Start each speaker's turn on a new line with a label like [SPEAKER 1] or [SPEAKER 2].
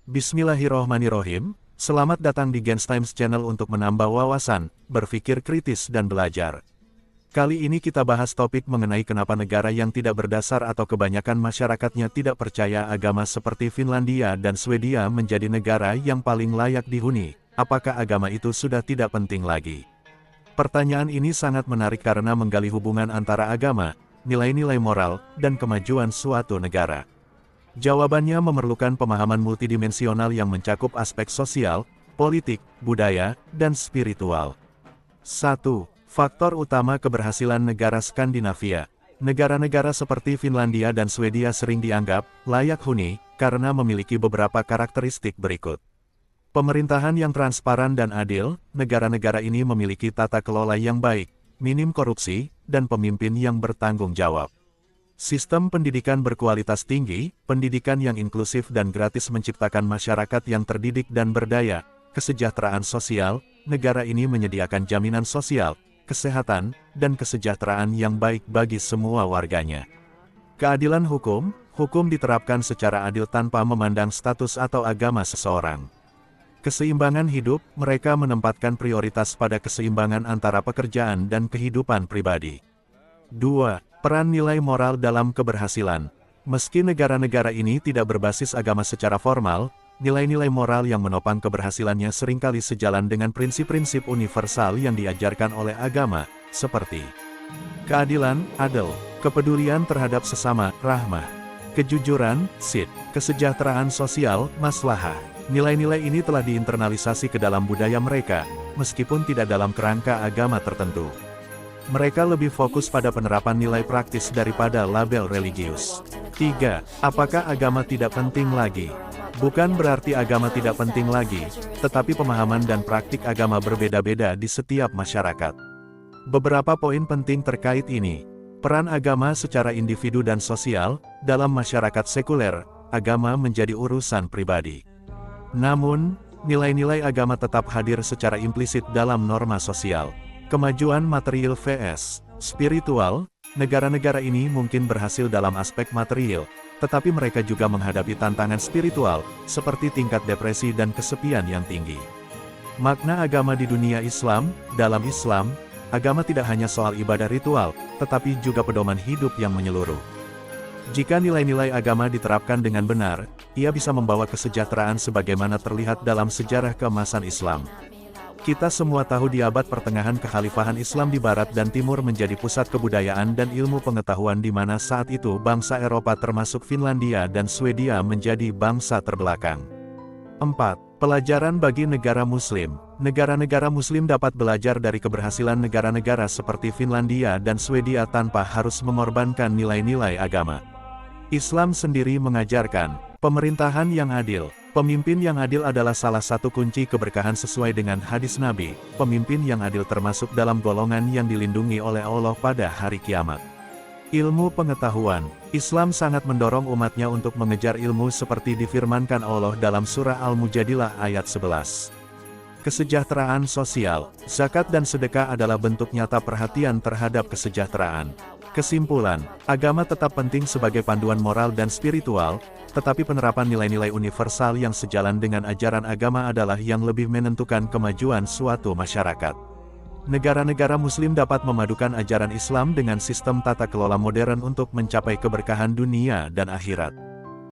[SPEAKER 1] Bismillahirrohmanirrohim, selamat datang di Gens Times Channel untuk menambah wawasan, berpikir kritis dan belajar. Kali ini kita bahas topik mengenai kenapa negara yang tidak berdasar atau kebanyakan masyarakatnya tidak percaya agama seperti Finlandia dan Swedia menjadi negara yang paling layak dihuni. Apakah agama itu sudah tidak penting lagi? Pertanyaan ini sangat menarik karena menggali hubungan antara agama, nilai-nilai moral, dan kemajuan suatu negara. Jawabannya memerlukan pemahaman multidimensional yang mencakup aspek sosial, politik, budaya, dan spiritual. 1. Faktor utama keberhasilan negara Skandinavia. Negara-negara seperti Finlandia dan Swedia sering dianggap layak huni karena memiliki beberapa karakteristik berikut. Pemerintahan yang transparan dan adil, negara-negara ini memiliki tata kelola yang baik, minim korupsi, dan pemimpin yang bertanggung jawab. Sistem pendidikan berkualitas tinggi, pendidikan yang inklusif dan gratis menciptakan masyarakat yang terdidik dan berdaya, kesejahteraan sosial, negara ini menyediakan jaminan sosial, kesehatan, dan kesejahteraan yang baik bagi semua warganya. Keadilan hukum, hukum diterapkan secara adil tanpa memandang status atau agama seseorang. Keseimbangan hidup, mereka menempatkan prioritas pada keseimbangan antara pekerjaan dan kehidupan pribadi. 2. Peran nilai moral dalam keberhasilan. Meski negara-negara ini tidak berbasis agama secara formal, nilai-nilai moral yang menopang keberhasilannya seringkali sejalan dengan prinsip-prinsip universal yang diajarkan oleh agama, seperti keadilan, adil, kepedulian terhadap sesama, rahmah, kejujuran, sid, kesejahteraan sosial, maslahah. Nilai-nilai ini telah diinternalisasi ke dalam budaya mereka, meskipun tidak dalam kerangka agama tertentu. Mereka lebih fokus pada penerapan nilai praktis daripada label religius. 3. Apakah agama tidak penting lagi? Bukan berarti agama tidak penting lagi, tetapi pemahaman dan praktik agama berbeda-beda di setiap masyarakat. Beberapa poin penting terkait ini. Peran agama secara individu dan sosial, dalam masyarakat sekuler, agama menjadi urusan pribadi. Namun, nilai-nilai agama tetap hadir secara implisit dalam norma sosial. Kemajuan material vs. spiritual, negara-negara ini mungkin berhasil dalam aspek material, tetapi mereka juga menghadapi tantangan spiritual, seperti tingkat depresi dan kesepian yang tinggi. Makna agama di dunia Islam, dalam Islam, agama tidak hanya soal ibadah ritual, tetapi juga pedoman hidup yang menyeluruh. Jika nilai-nilai agama diterapkan dengan benar, ia bisa membawa kesejahteraan sebagaimana terlihat dalam sejarah keemasan Islam. Kita semua tahu di abad pertengahan kekhalifahan Islam di Barat dan Timur menjadi pusat kebudayaan dan ilmu pengetahuan di mana saat itu bangsa Eropa termasuk Finlandia dan Swedia menjadi bangsa terbelakang. 4. Pelajaran bagi negara Muslim. Negara-negara Muslim dapat belajar dari keberhasilan negara-negara seperti Finlandia dan Swedia tanpa harus mengorbankan nilai-nilai agama. Islam sendiri mengajarkan pemerintahan yang adil. Pemimpin yang adil adalah salah satu kunci keberkahan sesuai dengan hadis Nabi. Pemimpin yang adil termasuk dalam golongan yang dilindungi oleh Allah pada hari kiamat. Ilmu pengetahuan. Islam sangat mendorong umatnya untuk mengejar ilmu seperti difirmankan Allah dalam surah Al-Mujadilah ayat 11. Kesejahteraan sosial. Zakat dan sedekah adalah bentuk nyata perhatian terhadap kesejahteraan. Kesimpulan, agama tetap penting sebagai panduan moral dan spiritual, tetapi penerapan nilai-nilai universal yang sejalan dengan ajaran agama adalah yang lebih menentukan kemajuan suatu masyarakat. Negara-negara Muslim dapat memadukan ajaran Islam dengan sistem tata kelola modern untuk mencapai keberkahan dunia dan akhirat.